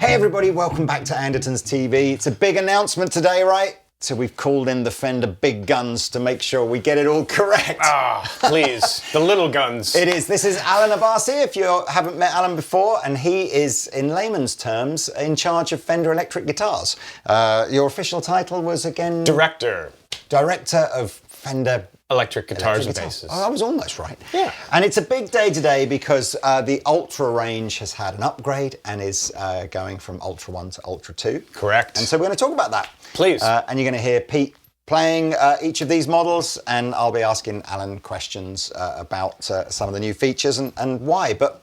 Everybody, welcome back to Andertons TV. It's a big announcement today, right? So we've called in the Fender big guns to make sure we get it all correct. Ah, please, the little guns. It is. This is Alan Abasi, if you haven't met Alan before, and he is, in layman's terms, in charge of Fender electric guitars. Your official title was, again... Director of Fender Electric Guitars and Basses. Oh, I was almost right. Yeah. And it's a big day today because the Ultra range has had an upgrade and is going from Ultra 1 to Ultra 2. Correct. And so we're going to talk about that. Please. And you're going to hear Pete playing each of these models, and I'll be asking Alan questions about some of the new features and why. But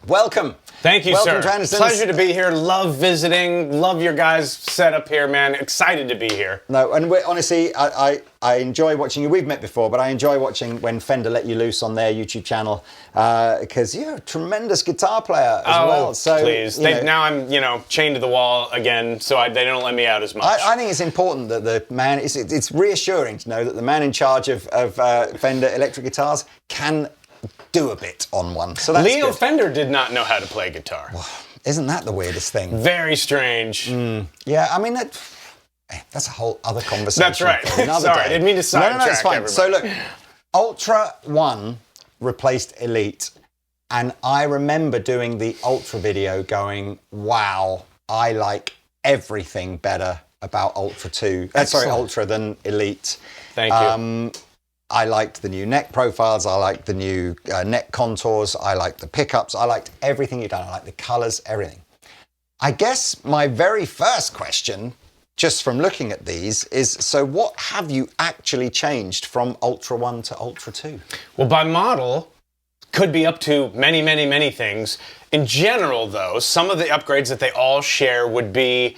welcome. Thank you, welcome sir. To Andertons. Pleasure to be here. Love visiting. Love your guys' setup here, man. Excited to be here. No, and honestly, I enjoy watching you. We've met before, but I enjoy watching when Fender let you loose on their YouTube channel because you're a tremendous guitar player as well. So please. Now I'm, chained to the wall again, so they don't let me out as much. I think it's important that the man. It's reassuring to know that the man in charge of Fender electric guitars can do a bit on one. So that's Leo good. Fender did not know how to play guitar. Well, isn't that the weirdest thing? Very strange. Yeah, I mean, that's a whole other conversation. That's right. For another Sorry, day. I didn't mean to sidetrack No, it's fine. everybody. So look, Ultra 1 replaced Elite, and I remember doing the Ultra video going, wow, I like everything better about Ultra 2. Ultra than Elite. Thank you. I liked the new neck profiles, I liked the new neck contours, I liked the pickups, I liked everything you've done, I liked the colours, everything. I guess my very first question, just from looking at these, is so what have you actually changed from Ultra 1 to Ultra 2? Well, by model, could be up to many, many, many things. In general, though, some of the upgrades that they all share would be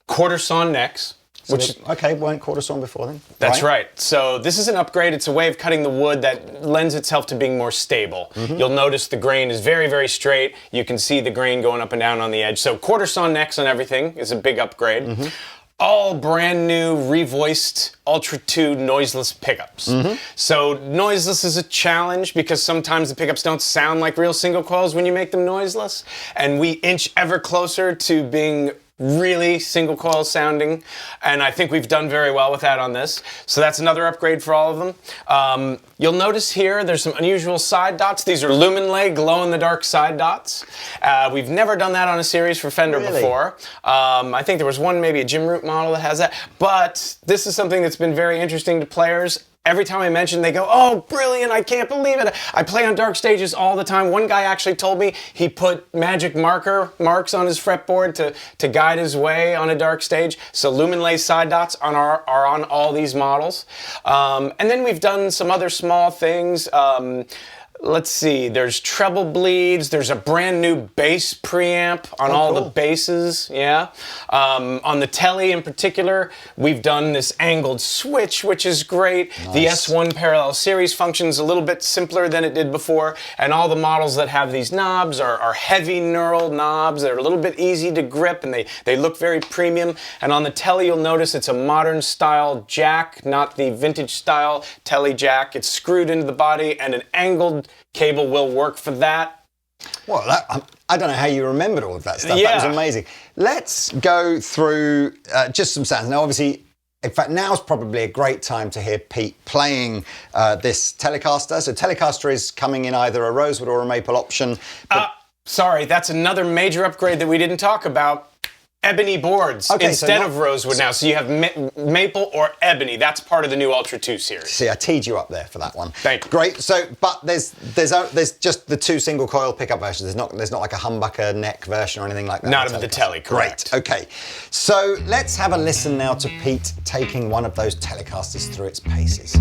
quarter sawn necks. Weren't quarter sawn before then? That's right. So this is an upgrade. It's a way of cutting the wood that lends itself to being more stable. You'll notice the grain is very, very straight. You can see the grain going up and down on the edge. So quarter sawn necks on everything is a big upgrade. All brand new, revoiced Ultra 2 noiseless pickups. So noiseless is a challenge because sometimes the pickups don't sound like real single coils when you make them noiseless. And we inch ever closer to being really single coil sounding, and I think we've done very well with that on this. So that's another upgrade for all of them. You'll notice here there's some unusual side dots. These are lumen-lay, glow-in-the-dark side dots. We've never done that on a series for Fender before. I think there was one, maybe a Jim Root model that has that, but this is something that's been very interesting to players. Every time I mention, they go, oh, brilliant, I can't believe it. I play on dark stages all the time. One guy actually told me he put magic marks on his fretboard to guide his way on a dark stage. So lumen-lay side dots are on all these models. And then we've done some other small things. Let's see, there's treble bleeds, there's a brand new bass preamp on all the basses, yeah. On the Tele in particular, we've done this angled switch, which is great. Nice. The S1 parallel series functions a little bit simpler than it did before, and all the models that have these knobs are heavy knurled knobs. They're a little bit easy to grip, and they look very premium. And on the Tele, you'll notice it's a modern style jack, not the vintage style Tele jack. It's screwed into the body, and an angled cable will work for that. Well, I don't know how you remembered all of that stuff. Yeah. That was amazing. Let's go through just some sounds. Now, obviously, in fact, now's probably a great time to hear Pete playing this Telecaster. So Telecaster is coming in either a rosewood or a maple option. Sorry, that's another major upgrade that we didn't talk about. Ebony boards instead of rosewood now. So you have maple or ebony. That's part of the new Ultra 2 series. See, I teed you up there for that one. Thank you. Great. So, but there's just the two single coil pickup versions. There's not like a humbucker neck version or anything like that. Not of the Tele, correct. Great. Okay. So let's have a listen now to Pete taking one of those Telecasters through its paces.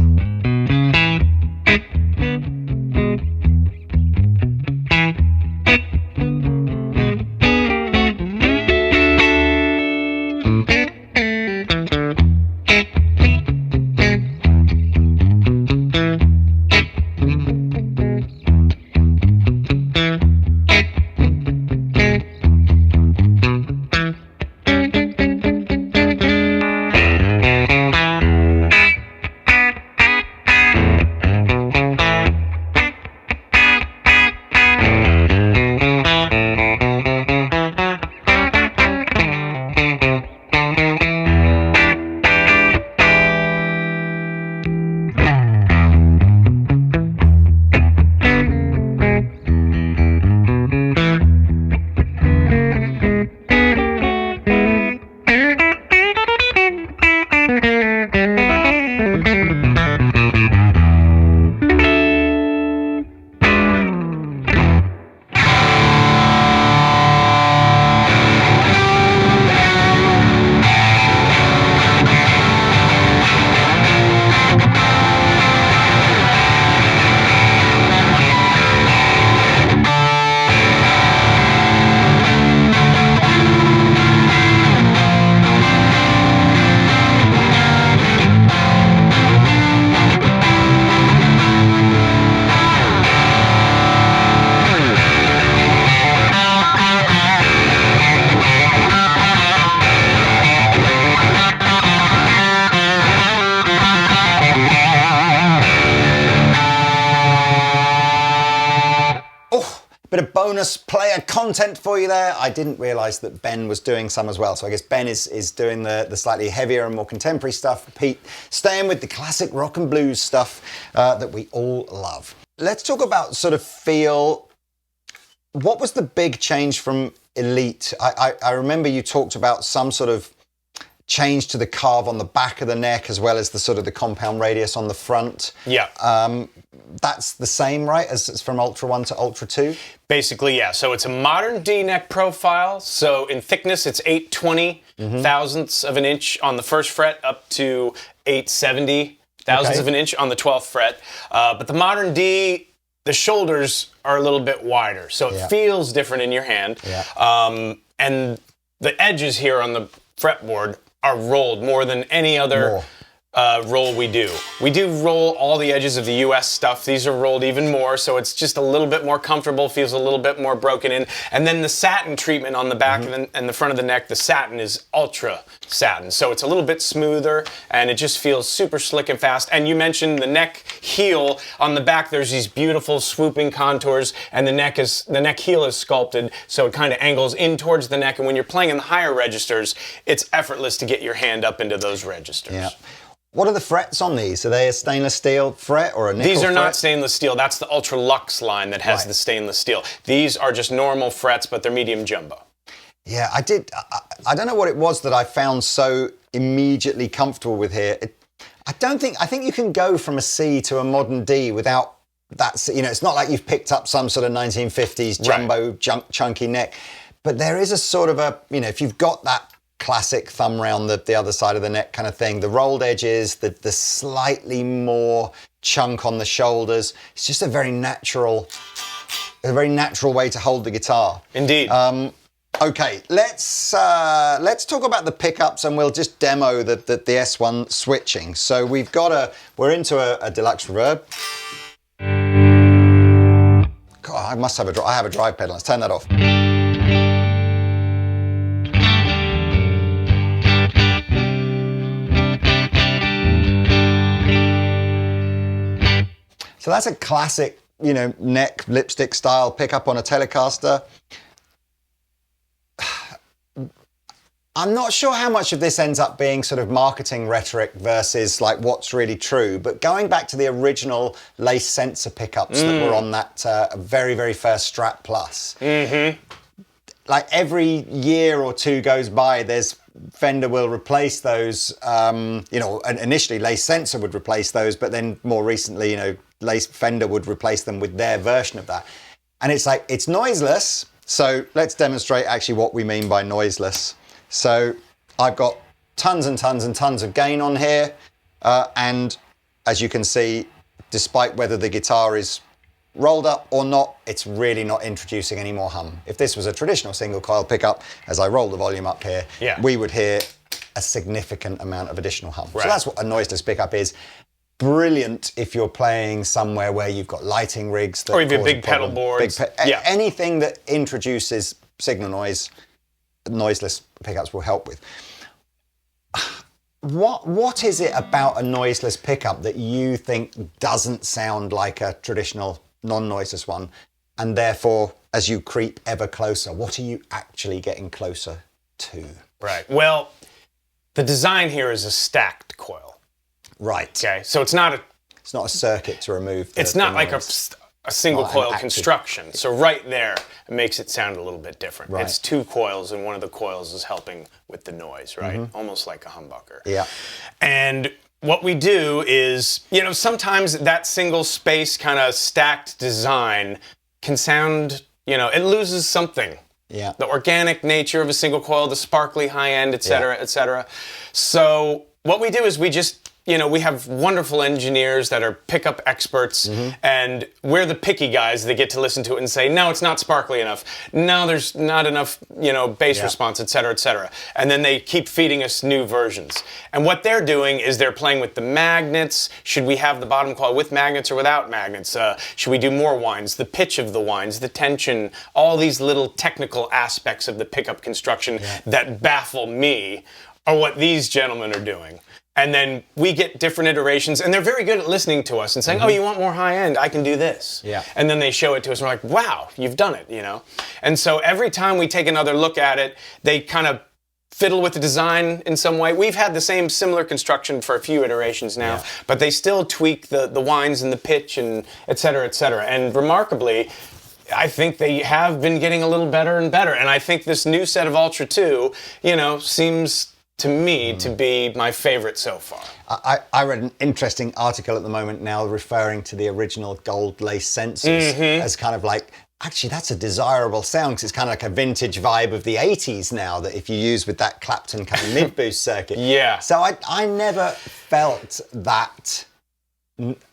Bit of bonus player content for you there. I didn't realise that Ben was doing some as well. So I guess Ben is doing the slightly heavier and more contemporary stuff. Pete staying with the classic rock and blues stuff that we all love. Let's talk about sort of feel. What was the big change from Elite? I remember you talked about some sort of change to the carve on the back of the neck as well as the sort of the compound radius on the front. Yeah. That's the same, right, as from Ultra 1 to Ultra 2? Basically, yeah. So it's a modern D neck profile. So in thickness, it's 820 thousandths of an inch on the first fret up to 870 thousandths of an inch on the 12th fret. But the modern D, the shoulders are a little bit wider. So it feels different in your hand. Yeah. And the edges here on the fretboard are rolled more than any other roll we do. We do roll all the edges of the US stuff. These are rolled even more, so it's just a little bit more comfortable, feels a little bit more broken in. And then the satin treatment on the back and the front of the neck, the satin is ultra satin. So it's a little bit smoother, and it just feels super slick and fast. And you mentioned the neck heel. On the back, there's these beautiful swooping contours, and the neck heel is sculpted, so it kind of angles in towards the neck. And when you're playing in the higher registers, it's effortless to get your hand up into those registers. Yeah. What are the frets on these? Are they a stainless steel fret or a nickel These are fret? not stainless steel. That's the Ultra Luxe line that has the stainless steel. These are just normal frets, but they're medium jumbo. Yeah, I don't know what it was that I found so immediately comfortable with here. I think you can go from a C to a modern D without that. You know, it's not like you've picked up some sort of 1950s jumbo chunky neck, but there is a sort of a, you know, if you've got that classic thumb round the other side of the neck kind of thing, the rolled edges, the slightly more chunk on the shoulders, it's just a very natural way to hold the guitar. Indeed. Okay, let's talk about the pickups, and we'll just demo the S1 switching. So we're into a deluxe reverb. God, I have a drive pedal. Let's turn that off. So that's a classic, you know, neck lipstick style pickup on a Telecaster. I'm not sure how much of this ends up being sort of marketing rhetoric versus like what's really true, but going back to the original lace sensor pickups that were on that very, very first Strat Plus. Like every year or two goes by, Fender will replace those, you know, initially lace sensor would replace those, but then more recently, you know, Fender would replace them with their version of that. And it's like, it's noiseless. So let's demonstrate actually what we mean by noiseless. So I've got tons and tons and tons of gain on here. And as you can see, despite whether the guitar is rolled up or not, it's really not introducing any more hum. If this was a traditional single coil pickup, as I roll the volume up here, we would hear a significant amount of additional hum. So that's what a noiseless pickup is. Brilliant if you're playing somewhere where you've got lighting rigs that or even big pedal boards. Anything that introduces signal noise, noiseless pickups will help with. What is it about a noiseless pickup that you think doesn't sound like a traditional non-noiseless one, and therefore as you creep ever closer, what are you actually getting closer to? Right. Well, the design here is a stacked coil. Right. Okay. So it's not a circuit to remove. It's not like a single coil construction. So right there, it makes it sound a little bit different. Right. It's two coils, and one of the coils is helping with the noise, right? Almost like a humbucker. Yeah. And what we do is, you know, sometimes that single space kind of stacked design can sound, you know, it loses something. Yeah. The organic nature of a single coil, the sparkly high end, et cetera, et cetera. So what we do is we just, you know, we have wonderful engineers that are pickup experts, and we're the picky guys that get to listen to it and say, no, it's not sparkly enough. No, there's not enough, you know, bass response, et cetera, et cetera. And then they keep feeding us new versions. And what they're doing is they're playing with the magnets. Should we have the bottom coil with magnets or without magnets? Should we do more winds? The pitch of the winds, the tension, all these little technical aspects of the pickup construction that baffle me are what these gentlemen are doing. And then we get different iterations, and they're very good at listening to us and saying, oh, you want more high end? I can do this. Yeah. And then they show it to us, and we're like, wow, you've done it, you know? And so every time we take another look at it, they kind of fiddle with the design in some way. We've had the same similar construction for a few iterations now, but they still tweak the whines and the pitch and et cetera, et cetera. And remarkably, I think they have been getting a little better and better. And I think this new set of Ultra 2, you know, seems to me to be my favorite so far. I read an interesting article at the moment now referring to the original gold lace sensors as kind of like, actually that's a desirable sound because it's kind of like a vintage vibe of the 80s now that if you use with that Clapton kind of mid-boost circuit. Yeah. So I never felt that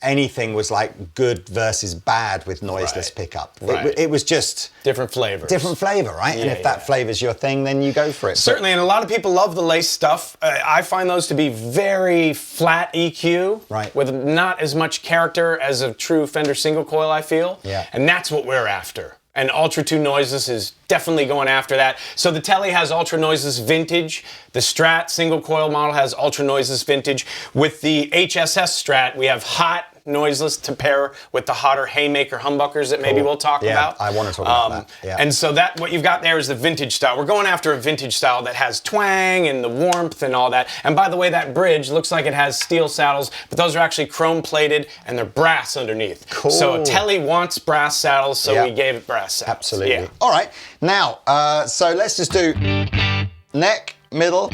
anything was like good versus bad with noiseless pickup. It was just different flavors. Different flavor, right? Yeah, and if that flavor's your thing, then you go for it. Certainly, and a lot of people love the lace stuff. I find those to be very flat EQ, right, with not as much character as a true Fender single coil, I feel. Yeah. And that's what we're after. And Ultra 2 Noiseless is definitely going after that. So the Tele has Ultra Noiseless Vintage. The Strat single coil model has Ultra Noiseless Vintage. With the HSS Strat, we have hot noiseless to pair with the hotter Haymaker humbuckers that maybe we'll talk about. I want to talk about that. Yeah. And so that what you've got there is the vintage style. We're going after a vintage style that has twang and the warmth and all that. And by the way, that bridge looks like it has steel saddles, but those are actually chrome plated and they're brass underneath. Cool. So Tele wants brass saddles, so we gave it brass saddles. Absolutely. Yeah. All right. Now, so let's just do neck, middle.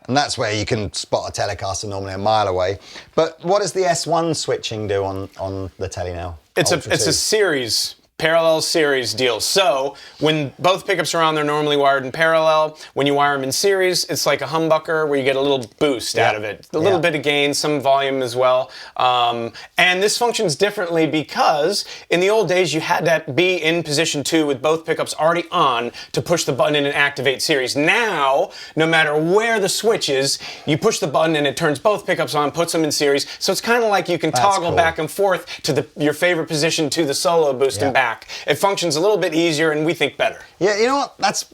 And that's where you can spot a Telecaster normally a mile away. But what does the S1 switching do on the Tele now? It's a series, parallel series deal. So when both pickups are on, they're normally wired in parallel. When you wire them in series, it's like a humbucker where you get a little boost out of it. A little bit of gain, some volume as well. And this functions differently because in the old days, you had to be in position 2 with both pickups already on to push the button in and activate series. Now, no matter where the switch is, you push the button and it turns both pickups on, puts them in series. So it's kind of like you can toggle back and forth to your favorite position to the solo boost and back. It functions a little bit easier and we think better. Yeah, you know what? That's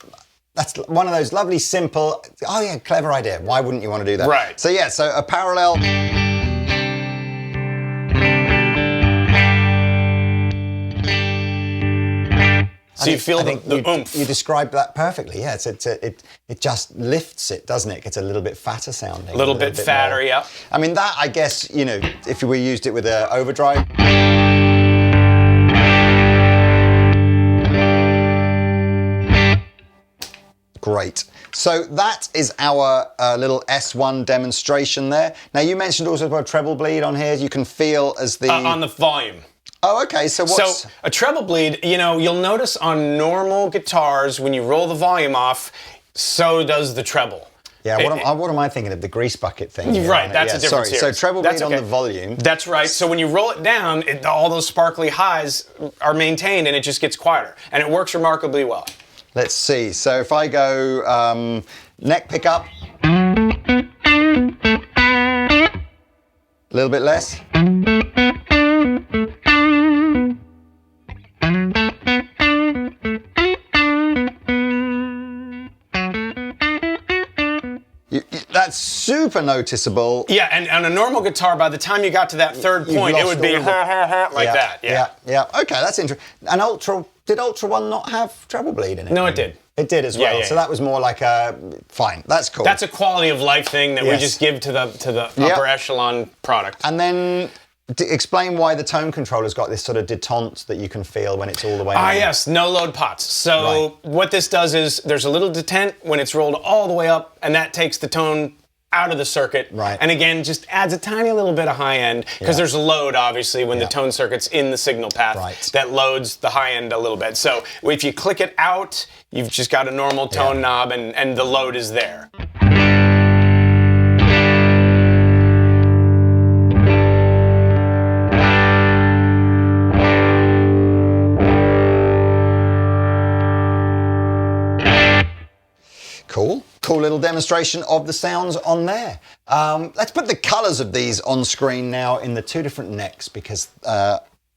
one of those lovely, simple, oh yeah, clever idea. Why wouldn't you want to do that? Right. So yeah, so a parallel. So you feel the oomph. You described that perfectly. Yeah, it just lifts it, doesn't it? It gets a little bit fatter sounding. A little bit fatter, more. yeah. I mean, that, I guess, you know, if we used it with an overdrive. Great. So that is our little S1 demonstration there. Now, you mentioned also about treble bleed on here. You can feel as the... on the volume. Oh, okay. So what's... So a treble bleed, you know, you'll notice on normal guitars, when you roll the volume off, so does the treble. Yeah, what am I thinking of? The grease bucket thing. Here, right, that's a different series. So treble bleed on the volume. That's right. So when you roll it down, all those sparkly highs are maintained and it just gets quieter. And it works remarkably well. Let's see. So if I go neck pickup, a little bit less. That's super noticeable. Yeah, and on a normal guitar, by the time you got to that third point, it would be like that. Yeah. Okay, that's interesting. And did Ultra 1 not have treble bleed in it? No, it did. It did as well. So that was more like a fine. That's cool. That's a quality of life thing that we just give to the upper echelon product. And then explain why the tone controller's got this sort of detente that you can feel when it's all the way down. Yes, no load pots. So what this does is there's a little detent when it's rolled all the way up, and that takes the tone out of the circuit. Right. And again, just adds a tiny little bit of high end, because there's a load, obviously, when the tone circuit's in the signal path that loads the high end a little bit. So if you click it out, you've just got a normal tone knob, and the load is there. Cool little demonstration of the sounds on there. Let's put the colors of these on screen now in the two different necks, because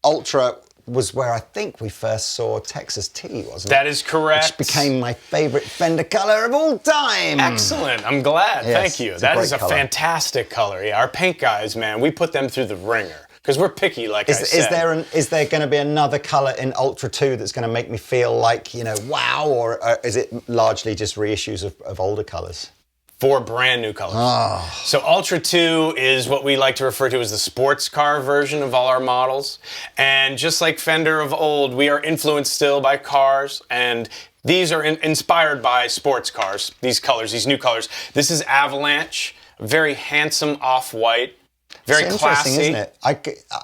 Ultra was where I think we first saw Texas T, wasn't it? That is correct. Which became my favorite Fender color of all time. Excellent. I'm glad. Yes, Thank you. it's That a is a great color. fantastic color. Yeah, our paint guys, man, we put them through the ringer because we're picky, like I said. Is there going to be another color in Ultra 2 that's going to make me feel like, wow, or is it largely just reissues of older colors? 4 brand new colors. Oh. So Ultra 2 is what we like to refer to as the sports car version of all our models. And just like Fender of old, we are influenced still by cars, and these are inspired by sports cars, these colors, these new colors. This is Avalanche, very handsome off-white. Very it's classy, isn't it?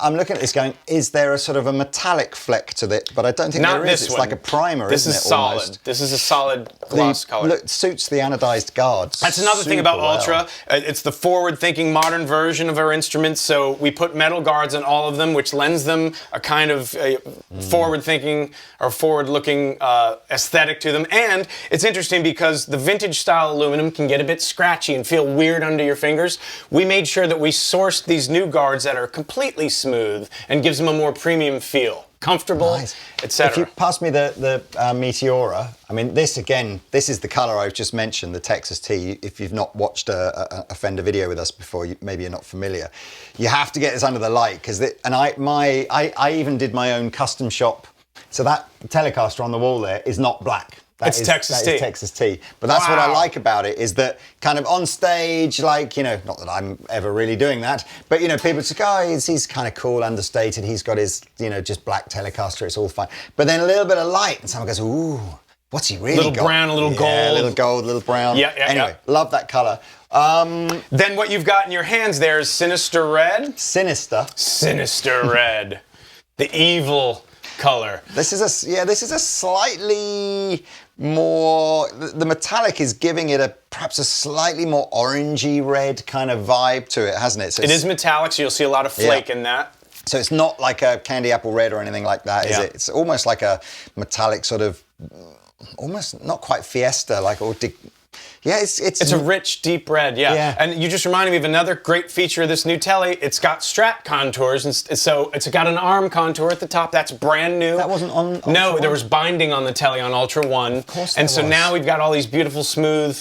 I'm looking at this going, is there a sort of a metallic fleck to it? But I don't think there is. It's like a primer, this isn't is it? solid. Almost. This is a solid gloss color. Look, suits the anodized guards. That's another thing about well. Ultra. It's the forward-thinking modern version of our instruments. So we put metal guards on all of them, which lends them a kind of forward-thinking or forward-looking aesthetic to them. And it's interesting because the vintage-style aluminum can get a bit scratchy and feel weird under your fingers. We made sure that we sourced these new guards that are completely smooth and gives them a more premium feel. Comfortable, Nice. etc. If you pass me the Meteora, I mean, this is the color I've just mentioned, the Texas T. If you've not watched a Fender video with us before, maybe you're not familiar. You have to get this under the light because I even did my own custom shop. So that Telecaster on the wall there is not black. It's Texas T. Texas T. But that's what I Wow. like about it is that kind of on stage, like, not that I'm ever really doing that, but, people say, oh, he's kind of cool, understated. He's got his, just black Telecaster. It's all fine. But then a little bit of light and someone goes, ooh, what's he really Little got? brown, a little Yeah, gold. a little gold, a little brown. Yeah, Anyway, yeah. love that color. Then what you've got in your hands there is Sinister Red. Sinister. Sinister Red. The evil color. This is a slightly more, the metallic is giving it perhaps a slightly more orangey red kind of vibe to it, hasn't it? So It is metallic, so you'll see a lot of flake in that. So it's not like a candy apple red or anything like that, is Yeah. it? It's almost like a metallic sort of, almost not quite fiesta, like, It's a rich, deep red, yeah. And you just reminded me of another great feature of this new Tele. It's got Strat contours, and so it's got an arm contour at the top. That's brand new. That wasn't on Ultra No, 1? there was binding on the Tele on Ultra 1. Of course And there so was. now we've got all these beautiful, smooth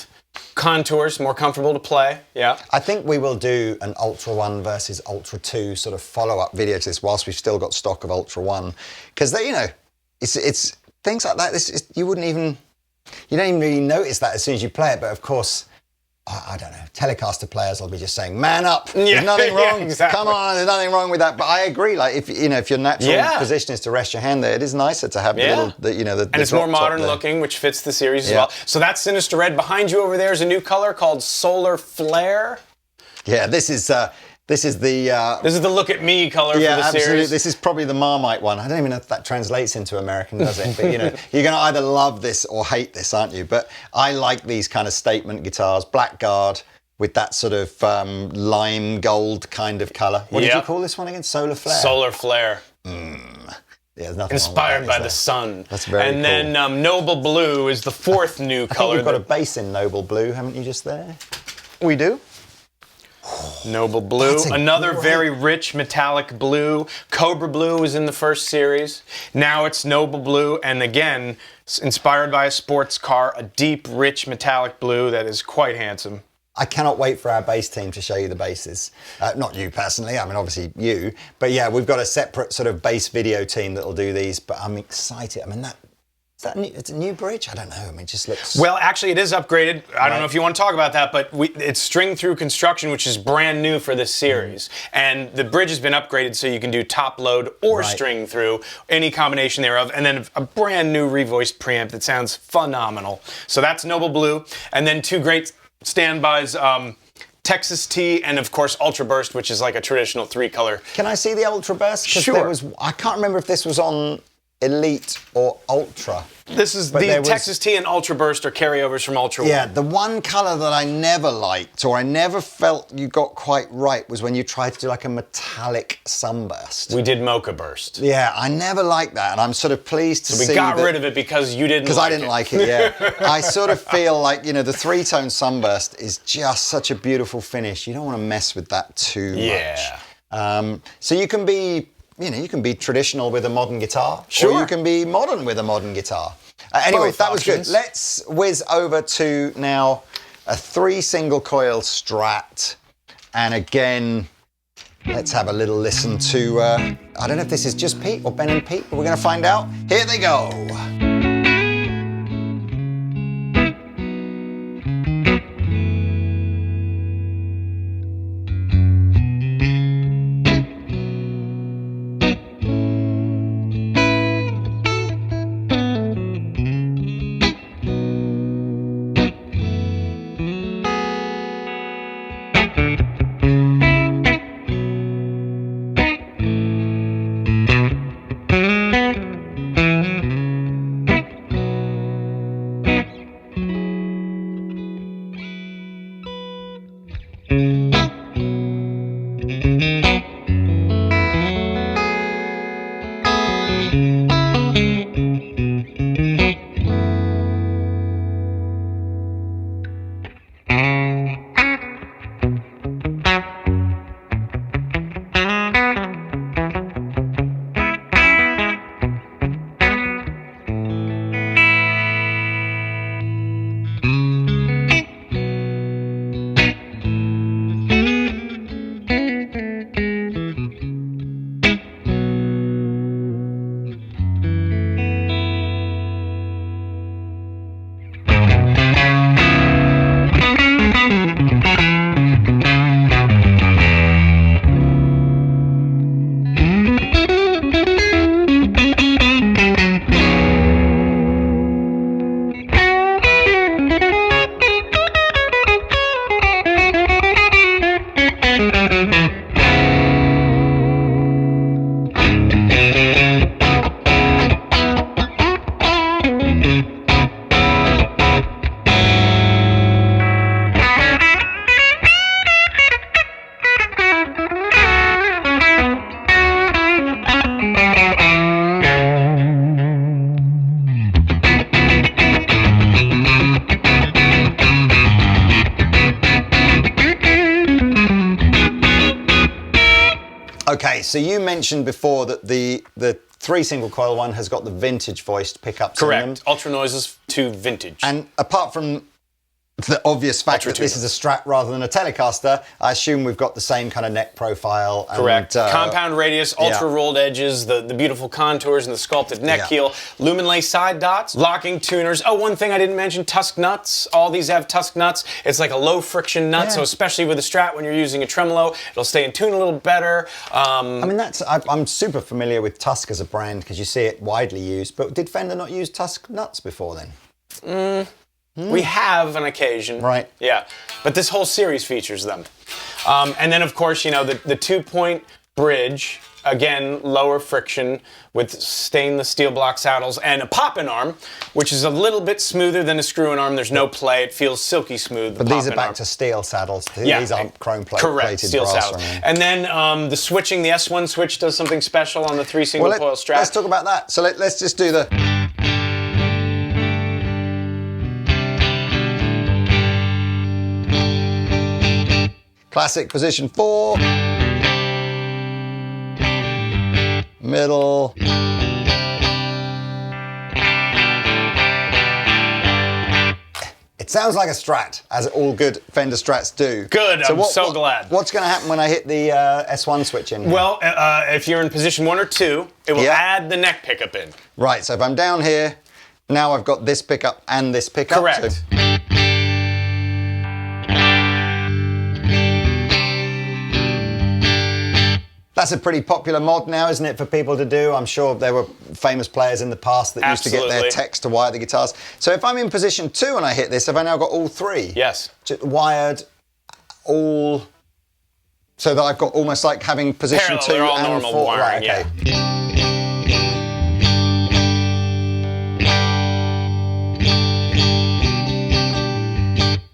contours, more comfortable to play. Yeah. I think we will do an Ultra 1 versus Ultra 2 sort of follow-up video to this whilst we've still got stock of Ultra 1. Because, it's things like that, you don't even really notice that as soon as you play it, but of course, I don't know, Telecaster players will be just saying, man up, there's nothing wrong, exactly. Come on, there's nothing wrong with that. But I agree, like, if your natural position is to rest your hand there, it is nicer to have the little, And it's more modern looking, which fits the series as well. So that's Sinister Red. Behind you over there is a new color called Solar Flare. Yeah, this is the This is the look at me color for the absolutely. series. This is probably the Marmite one. I don't even know if that translates into American, does it? But you're going to either love this or hate this, aren't you? But I like these kind of statement guitars, blackguard with that sort of lime gold kind of color. What did you call this one again? Solar Flare. Solar Flare. Yeah, there's nothing Inspired wrong with by that, the sun. That's very And cool. then Noble Blue is the fourth new I think color. you've got a bass in Noble Blue, haven't you, just there? We do. Noble Blue, That's a another great- very rich metallic blue. Cobra Blue was in the first series. Now it's Noble Blue, and again, inspired by a sports car, a deep, rich metallic blue that is quite handsome. I cannot wait for our bass team to show you the basses. Not you personally, I mean, obviously you. But yeah, we've got a separate sort of bass video team that will do these, but I'm excited. I mean, it's a new bridge? I don't know. I mean, it just looks... Well, actually, it is upgraded. I don't know if you want to talk about that, but it's string-through construction, which is brand new for this series. And the bridge has been upgraded so you can do top load or string-through, any combination thereof. And then a brand new revoiced preamp that sounds phenomenal. So that's Noble Blue. And then two great standbys, Texas T and, of course, Ultra Burst, which is like a traditional three-color. Can I see the Ultra Burst? 'Cause Sure. I can't remember if this was on Elite or Ultra. This is Texas T and Ultra Burst are carryovers from Ultra 1. Yeah, the one colour that I never liked or I never felt you got quite right was when you tried to do like a metallic sunburst. We did Mocha Burst. Yeah, I never liked that, and I'm sort of pleased to see We got that, rid of it because you didn't because I didn't like it, yeah. I sort of feel like, the three-tone sunburst is just such a beautiful finish. You don't want to mess with that too much. Yeah. So you can be you know, you can be traditional with a modern guitar, Sure. or you can be modern with a modern guitar. Anyway, Both that was options. good. Let's whiz over to now a 3 single coil Strat, and again, let's have a little listen to, I don't know if this is just Pete or Ben and Pete, but we're going to find out. Here they go. Okay, so you mentioned before that the 3 single coil one has got the vintage voiced pickups in them. Correct. Ultra noises to vintage. And apart from the obvious fact that this is a Strat rather than a Telecaster, I assume we've got the same kind of neck profile. Correct. And, Compound radius, ultra rolled edges, the beautiful contours and the sculpted neck heel, lumen lace side dots, locking tuners. Oh, one thing I didn't mention, tusk nuts. All these have tusk nuts. It's like a low friction nut, so especially with a Strat when you're using a tremolo, it'll stay in tune a little better. I mean, I'm super familiar with Tusk as a brand because you see it widely used, but did Fender not use tusk nuts before then? We have on occasion. Right. Yeah. But this whole series features them. And then, of course, you know, the 2-point bridge, again, lower friction with stainless steel block saddles and a pop-in arm, which is a little bit smoother than a screw-in arm. There's no play. It feels silky smooth. But these are back to steel saddles. These aren't chrome plated Correct, steel brass saddles. or anything. And then the switching, the S1 switch does something special on the 3 single coil Strat. Let's talk about that. So let's just do the... Classic position 4, middle, it sounds like a Strat, as all good Fender Strats do. Good, I'm so glad. What's going to happen when I hit the S1 switch in here? Well, if you're in position 1 or 2, it will add the neck pickup in. Right, so if I'm down here, now I've got this pickup and this pickup. Correct. So that's a pretty popular mod now, isn't it, for people to do? I'm sure there were famous players in the past that used to get their techs to wire the guitars. So if I'm in position 2 and I hit this, have I now got all 3? Yes. Wired, all... So that I've got almost like having position 2 They're all and normal 4. wiring, right, okay.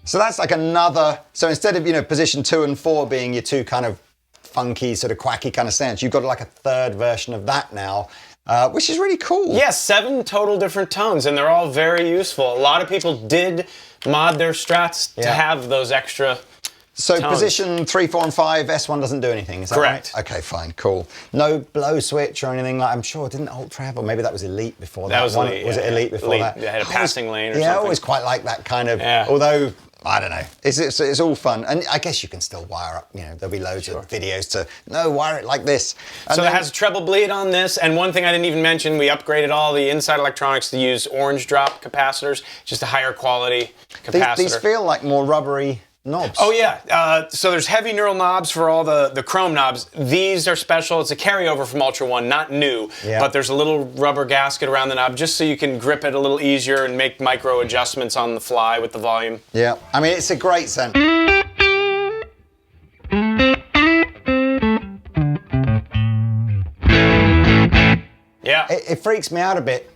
So that's like another... So instead of, you know, position 2 and 4 being your 2 kind of funky, sort of quacky kind of sounds, you've got like a 3rd version of that now, which is really cool. Yeah, 7 total different tones, and they're all very useful. A lot of people did mod their Strats to have those extra So Tons. position 3, 4, and 5, S1 doesn't do anything, is that Correct. right? Okay, fine, cool. No blow switch or anything like, I'm sure, didn't Alt Treble, maybe that was Elite before that. That was one. Elite, Was yeah, it Elite yeah. before Elite. that? They had a passing lane or Yeah, I something. always quite like that kind of, Yeah. although, I don't know, it's all fun. And I guess you can still wire up, there'll be loads of videos to, no, wire it like this. And So then- it has a treble bleed on this, and one thing I didn't even mention, we upgraded all the inside electronics to use orange drop capacitors, just a higher quality capacitor. These feel like more rubbery knobs. Oh yeah, so there's heavy knurled knobs for all the chrome knobs. These are special. It's a carryover from Ultra One, not new, Yeah. but there's a little rubber gasket around the knob just so you can grip it a little easier and make micro adjustments on the fly with the volume. Yeah, I mean, it's a great sound. Yeah. It freaks me out a bit.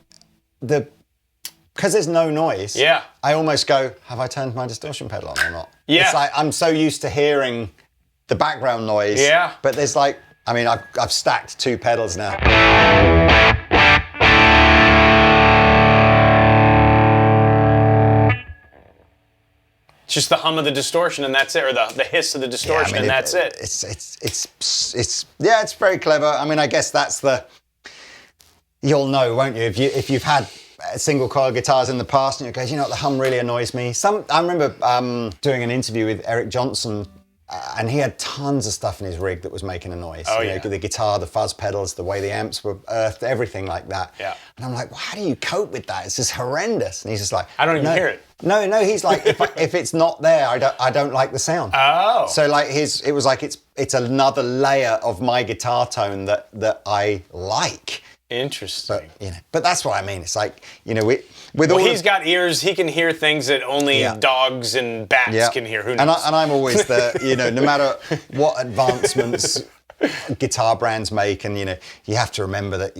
Because there's no noise. Yeah. I almost go, have I turned my distortion pedal on or not? Yeah. It's like I'm so used to hearing the background noise. Yeah. But there's like, I mean, I've stacked 2 pedals now. It's just the hum of the distortion and that's it, or the hiss of the distortion and that's it. It's very clever. I mean, I guess that's you'll know, won't you? If you've had single coil guitars in the past and you go, you know what, the hum really annoys me. I remember doing an interview with Eric Johnson and he had tons of stuff in his rig that was making a noise. Oh, You know, yeah. the guitar, the fuzz pedals, the way the amps were earthed, everything like that. Yeah. And I'm like, well, how do you cope with that? It's just horrendous. And he's just like, I don't even "No, hear it." No, he's like, if it's not there, I don't like the sound. Oh. So like it was like it's another layer of my guitar tone that I like. Interesting. But that's what I mean. It's like, with all He's got ears, he can hear things that only Yeah. dogs and bats can hear. Who knows? And I'm always no matter what advancements guitar brands make, and you have to remember that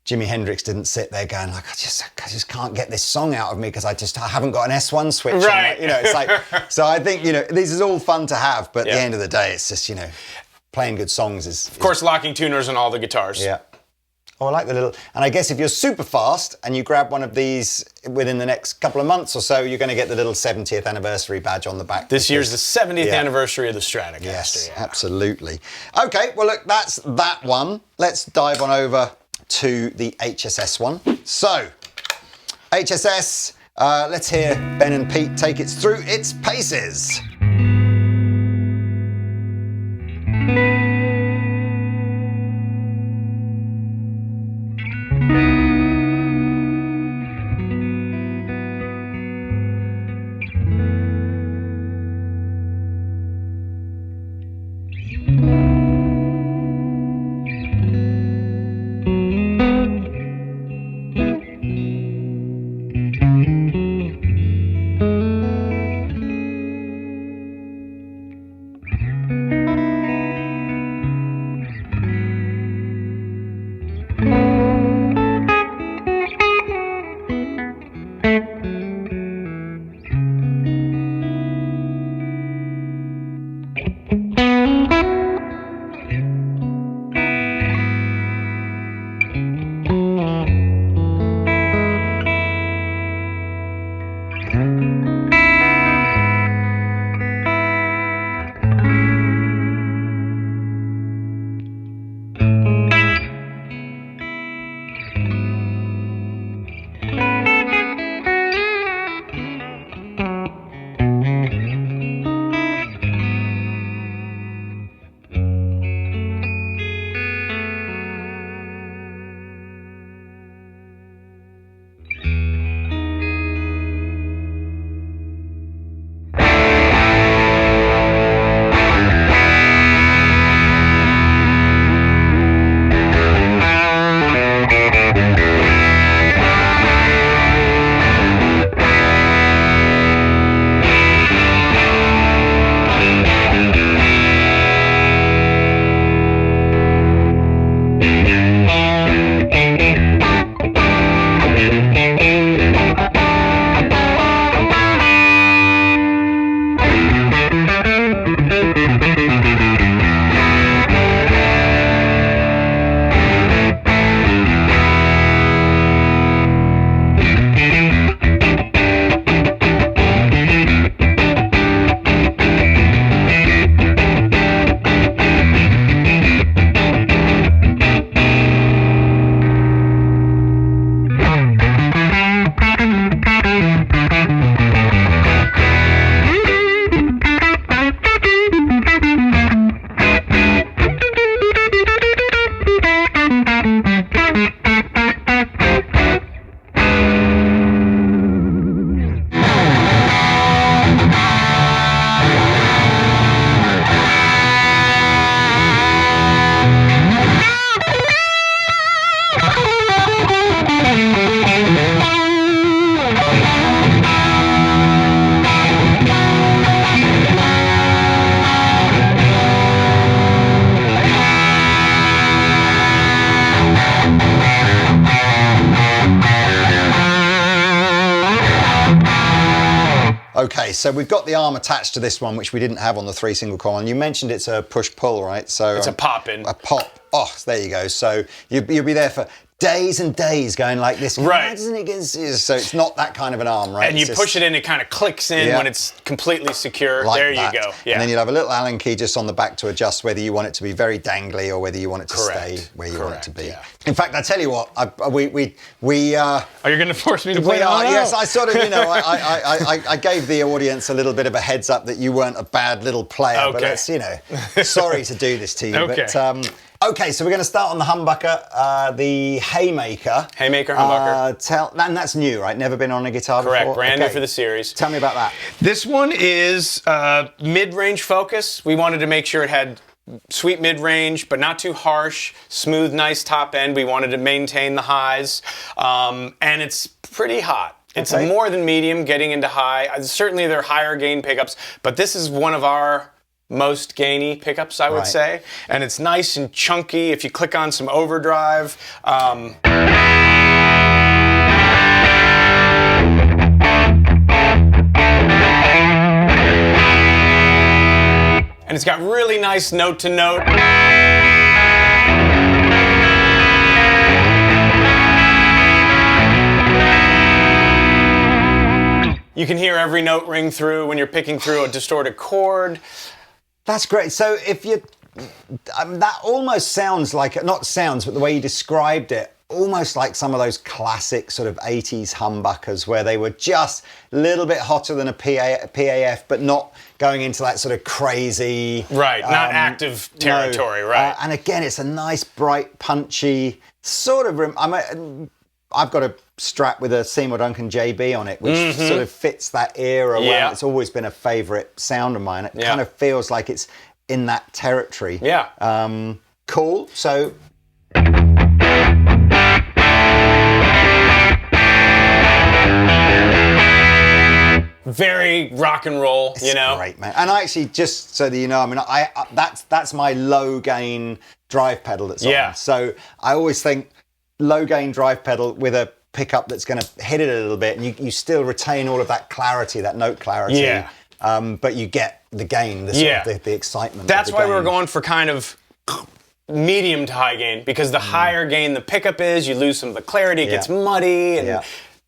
Jimi Hendrix didn't sit there going like, I just can't get this song out of me because I haven't got an S1 switch. Right. It's like, so I think, this is all fun to have, but at Yeah. the end of the day, it's just, playing good songs is. Of course, locking tuners on all the guitars. Yeah. Oh, I like the little, and I guess if you're super fast and you grab one of these within the next couple of months or so, you're going to get the little 70th anniversary badge on the back. This year's the 70th Yeah. anniversary of the Stratocaster. Yes, yeah. absolutely. Okay, well look, that's that one. Let's dive on over to the HSS one. So, HSS, let's hear Ben and Pete take it through its paces. so we've got the arm attached to this one, which we didn't have on the 3 single coil. And you mentioned it's a push-pull, right? So it's a pop-in. A pop. Oh, there you go. So you'll be there for days and days going like this. Right. Doesn't it get, so it's not that kind of an arm, right? And you push it in, it kind of clicks in when it's completely secure. Like there that. You go. Yeah. And then you'll have a little Allen key just on the back to adjust whether you want it to be very dangly or whether you want it to stay where you want it to be. Yeah. In fact, I tell you what, we Are you going to force me to play? Yes, I sort of, I gave the audience a little bit of a heads up that you weren't a bad little player, but it's, sorry to do this to you. Okay. But, okay, so we're going to start on the humbucker, the Haymaker. Haymaker humbucker. And that's new, right? Never been on a guitar before? Correct, brand new for the series. Tell me about that. This one is mid-range focus. We wanted to make sure it had sweet mid-range, but not too harsh, smooth, nice top end. We wanted to maintain the highs, and it's pretty hot. It's more than medium, getting into high. Certainly there are higher gain pickups, but this is one of our most gainy pickups, I would say. And it's nice and chunky. If you click on some overdrive, and it's got really nice note-to-note. You can hear every note ring through when you're picking through a distorted chord. That's great. So if you, that almost sounds like, not sounds, but the way you described it, almost like some of those classic sort of 80s humbuckers where they were just a little bit hotter than a PAF, but not going into that sort of crazy... Right, not active territory, right. And again, it's a nice, bright, punchy sort of... I've got a Strat with a Seymour Duncan JB on it, which sort of fits that era. Well, it's always been a favourite sound of mine. It kind of feels like it's in that territory. Yeah. Cool. So... Very rock and roll, It's great, man. And I actually, just so that you know, I mean, that's my low gain drive pedal that's on. So I always think low gain drive pedal with a pickup that's going to hit it a little bit, and you still retain all of that clarity, that note clarity. Yeah. But you get the gain, the, sort of the excitement. That's why we were going for kind of medium to high gain, because the higher gain the pickup is, you lose some of the clarity, it gets muddy. And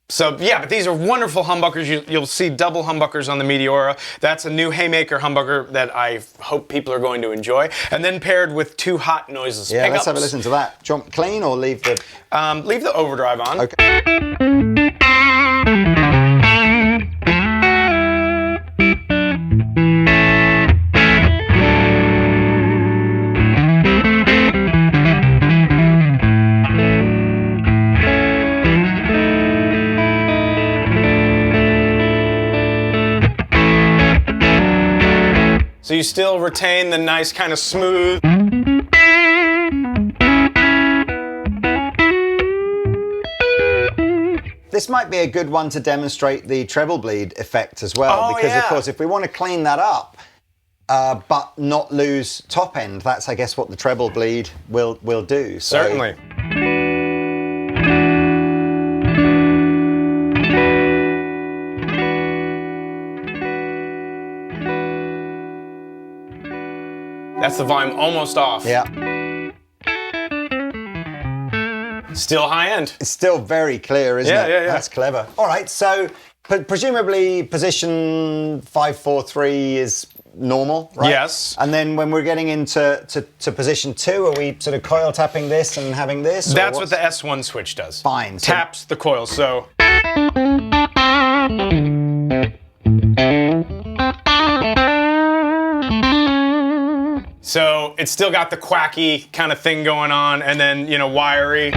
so, but these are wonderful humbuckers. You'll see double humbuckers on the Meteora. That's a new Haymaker humbucker that I hope people are going to enjoy. And then paired with 2 hot noiseless pickups. Let's have a listen to that. Do you want clean or leave the... Leave the overdrive on. Okay. So you still retain the nice kind of smooth. This might be a good one to demonstrate the treble bleed effect as well, because of course if we want to clean that up but not lose top end, that's I guess what the treble bleed will do. So, certainly. That's the volume almost off. Yeah. Still high end. It's still very clear, isn't it? Yeah. That's clever. All right, so presumably position 5-4-3 is normal, right? Yes. And then when we're getting into position 2, are we sort of coil tapping this and having this? That's what the S1 switch does. Fine. Taps the coil, so... So it's still got the quacky kind of thing going on, and then, wiry.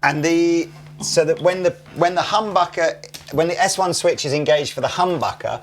And so that when the humbucker, when the S1 switch is engaged for the humbucker,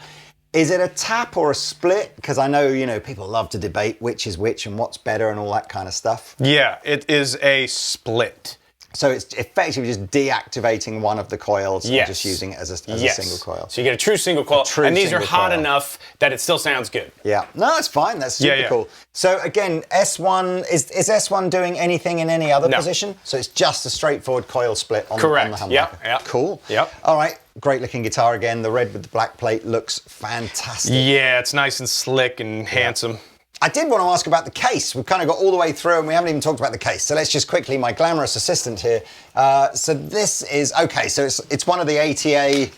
is it a tap or a split? Because I know, people love to debate which is which and what's better and all that kind of stuff. Yeah, it is a split. So it's effectively just deactivating one of the coils and Yes. just using it as a Yes. single coil. So you get a true single coil, true and these are single hot coil. enough that it still sounds good. Yeah, no, that's fine. That's super Yeah. cool. So again, S1 is S1 doing anything in any other No. position? So it's just a straightforward coil split on, Correct. on the humbucker. Yep. Cool. Yep. All right, great looking guitar again. The red with the black plate looks fantastic. Yeah, it's nice and slick and handsome. I did want to ask about the case. We've kind of got all the way through and we haven't even talked about the case. So let's just quickly, my glamorous assistant here. So this is, okay, so it's one of the ATA.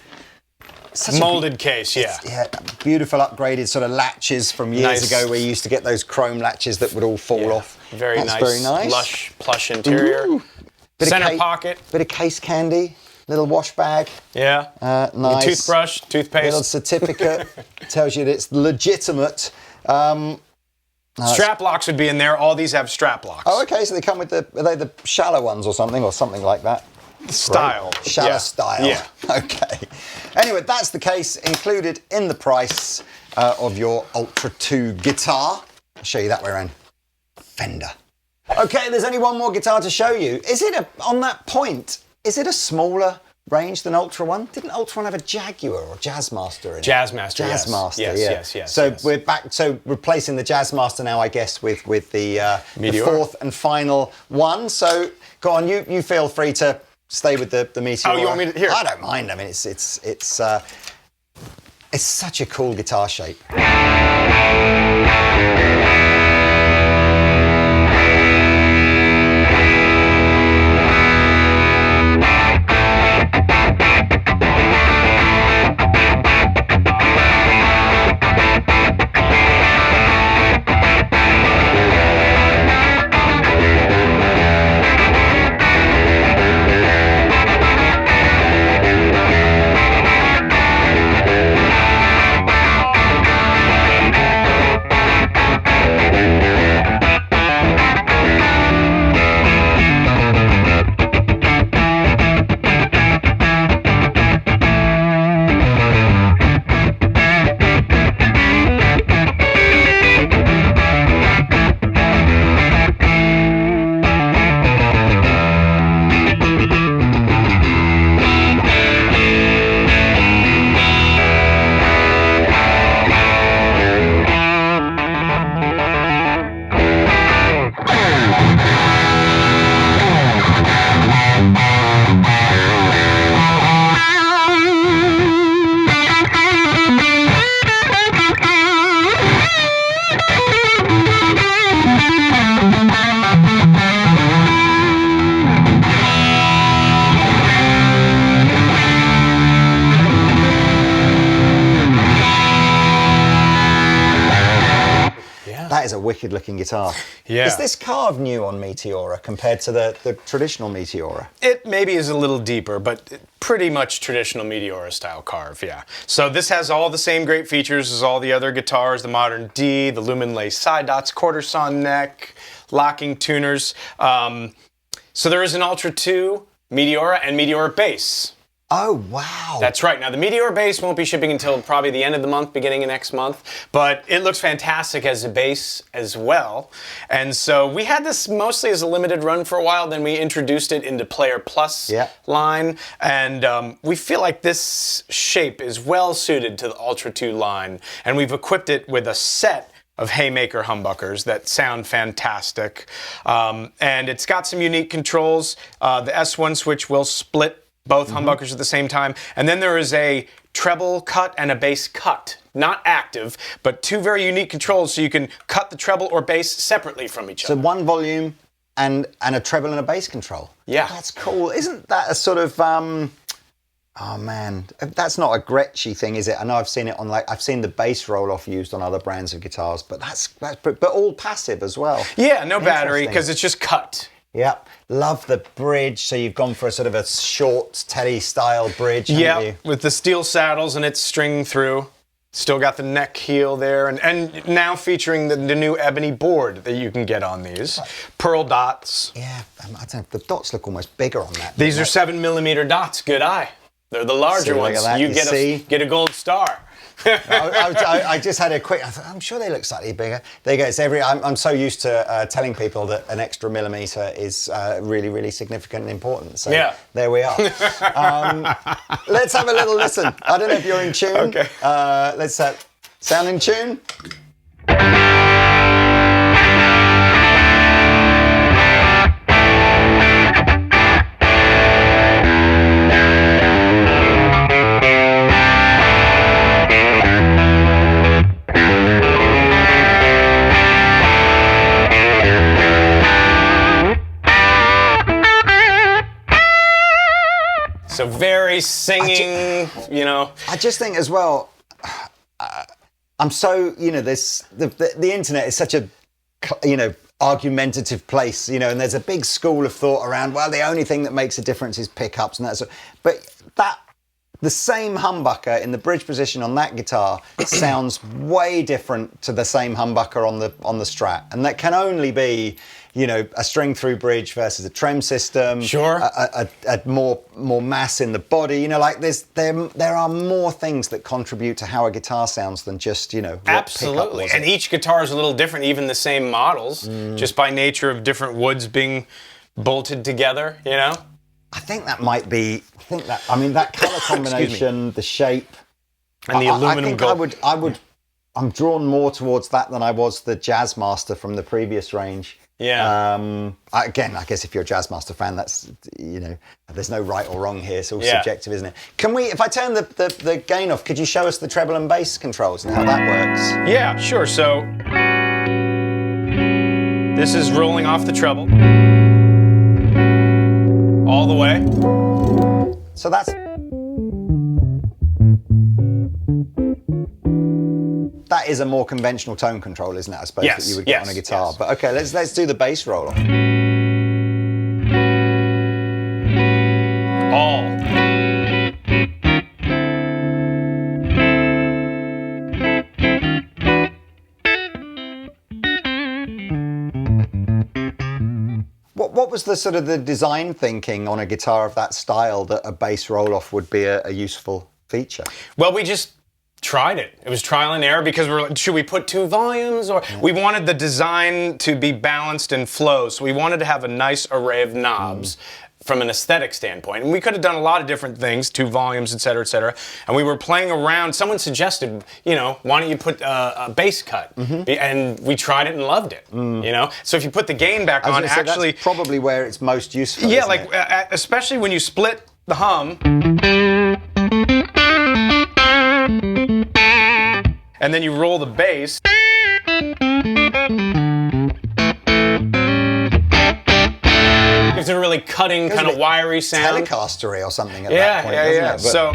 Molded case, yeah. Yeah, beautiful upgraded sort of latches from years Nice. ago where you used to get those chrome latches that would all fall off. Very That's nice. very nice. Lush, plush interior. Ooh. Bit of Center pocket. Bit of case candy. Little wash bag. Yeah. Nice. Toothbrush, toothpaste. Little certificate. Tells you that it's legitimate. Strap locks would be in there. All these have strap locks. Oh, okay, so they come with are they the shallow ones or something like that? Style. Great. Shallow Yeah. style. Yeah. Okay. Anyway, that's the case included in the price of your Ultra 2 guitar. I'll show you that way around. Fender. Okay, there's only one more guitar to show you. Is it on that point, is it a smaller range than Ultra 1? Didn't Ultra 1 have a Jaguar or Jazzmaster in it? Jazzmaster, yes. Jazzmaster, Yes, yeah. yes. So we're back, so replacing the Jazzmaster now, I guess, with the Meteora. fourth and final one. So go on, you feel free to stay with the Meteora. Oh, you want me to? Here. I don't mind. I mean, it's such a cool guitar shape. That is a wicked looking guitar. Yeah. Is this carved new on Meteora compared to the traditional Meteora? It maybe is a little deeper, but pretty much traditional Meteora style carve, yeah. So this has all the same great features as all the other guitars, the modern D, the lumen lace side dots, quarter sawn neck, locking tuners. So there is an Ultra 2, Meteora, and Meteora bass. Oh, wow. That's right. Now, the Meteora bass won't be shipping until probably the end of the month, beginning of next month, but it looks fantastic as a bass as well. And so we had this mostly as a limited run for a while, then we introduced it into Player Plus line, and we feel like this shape is well suited to the Ultra 2 line, and we've equipped it with a set of Haymaker humbuckers that sound fantastic. And it's got some unique controls. The S1 switch will split both humbuckers at the same time. And then there is a treble cut and a bass cut. Not active, but two very unique controls so you can cut the treble or bass separately from each other. So one volume and a treble and a bass control. Yeah. That's cool. Isn't that a sort of, oh man, that's not a Gretschy thing, is it? I know I've seen it on, like, I've seen the bass roll-off used on other brands of guitars, but but all passive as well. Yeah, no battery, Interesting. because it's just cut. Yep. Love the bridge. So you've gone for a sort of a short Tele style bridge, haven't you? With the steel saddles and it's string through. Still got the neck heel there, and now featuring the new ebony board that you can get on these. Pearl dots. Yeah, I don't know, the dots look almost bigger on that. These are 7mm dots, good eye. They're the larger See, look ones. at that, You you get see? get a gold star. I just had a quick. I thought, I'm sure they look slightly bigger. There you go. It's I'm so used to telling people that an extra millimeter is really, really significant and important. So there we are. Let's have a little listen. I don't know if you're in tune. Okay. Let's sound in tune. So very singing, you know. I just think as well, I'm so, you know, the internet is such a, you know, argumentative place, you know, and there's a big school of thought around, well, the only thing that makes a difference is pickups and that sort. But the same humbucker in the bridge position on that guitar sounds way different to the same humbucker on the Strat, and that can only be, you know, a string through bridge versus a trem system. Sure. A more mass in the body. You know, like there are more things that contribute to how a guitar sounds than just, you know, what absolutely. And each guitar is a little different, even the same models, just by nature of different woods being bolted together. You know. I think that might be. I mean, that color combination, the shape, and the aluminum gold. I'm drawn more towards that than I was the Jazzmaster from the previous range. Yeah. Again, I guess if you're a Jazzmaster fan, that's, you know, there's no right or wrong here. It's all subjective, isn't it? Can we, if I turn the gain off, could you show us the treble and bass controls and how that works? Yeah, sure. So this is rolling off the treble all the way. So that's. That is a more conventional tone control, isn't it? I suppose that you would get on a guitar. Yes. But okay, let's do the bass roll off. All. What was the sort of the design thinking on a guitar of that style that a bass roll off would be a useful feature? Well, we just tried it. It was trial and error because we're like, should we put 2 volumes? Or we wanted the design to be balanced and flow. So we wanted to have a nice array of knobs from an aesthetic standpoint. And we could have done a lot of different things, 2 volumes, et cetera, et cetera. And we were playing around. Someone suggested, you know, why don't you put a bass cut? And we tried it and loved it, you know? So if you put the gain back on, actually... That's probably where it's most useful, yeah, like, especially when you split the hum... and then you roll the bass. Gives it a really cutting, kind of wiry sound. Telecaster or something at that point, doesn't it? But So,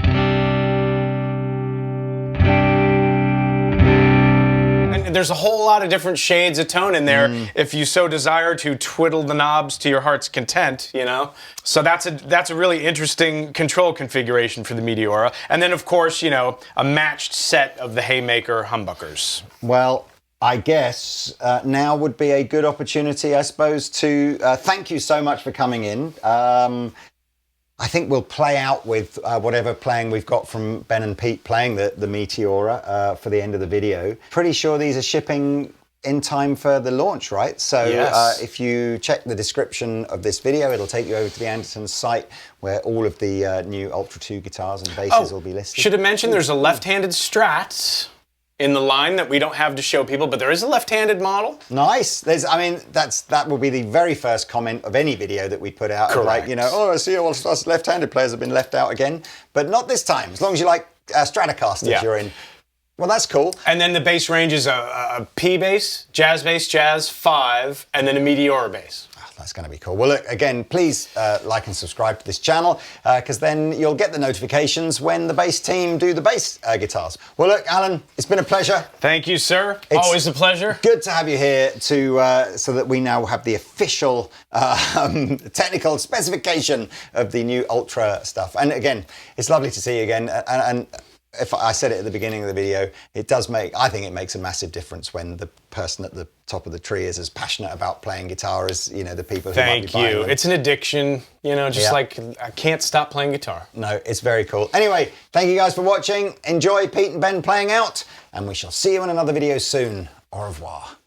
and there's a whole lot of different shades of tone in there if you so desire to twiddle the knobs to your heart's content, you know? So that's a really interesting control configuration for the Meteora. And then, of course, you know, a matched set of the Haymaker humbuckers. Well, I guess now would be a good opportunity, I suppose, to thank you so much for coming in. I think we'll play out with whatever playing we've got from Ben and Pete playing the Meteora for the end of the video. Pretty sure these are shipping in time for the launch, right? So if you check the description of this video, it'll take you over to the Andertons site where all of the new Ultra 2 guitars and basses will be listed. Should have mentioned there's a left-handed Strat in the line that we don't have to show people, but there is a left-handed model. Nice. That will be the very first comment of any video that we put out. Correct. Like, you know, oh, I see all us left-handed players have been left out again, but not this time. As long as you like Stratocasters, you're in. Well, that's cool. And then the bass range is a P bass, Jazz 5, and then a Meteora bass. That's going to be cool. Well, look, again, please like and subscribe to this channel because then you'll get the notifications when the bass team do the bass guitars. Well, look, Alan, it's been a pleasure. Thank you, sir. Always a pleasure. Good to have you here so that we now have the official technical specification of the new Ultra stuff. And again, it's lovely to see you again. And if I said it at the beginning of the video, I think it makes a massive difference when the person at the top of the tree is as passionate about playing guitar as, you know, the people who might be buying them. It's an addiction, you know, just like I can't stop playing guitar. No, it's very cool. Anyway, thank you guys for watching. Enjoy Pete and Ben playing out, and we shall see you in another video soon. Au revoir.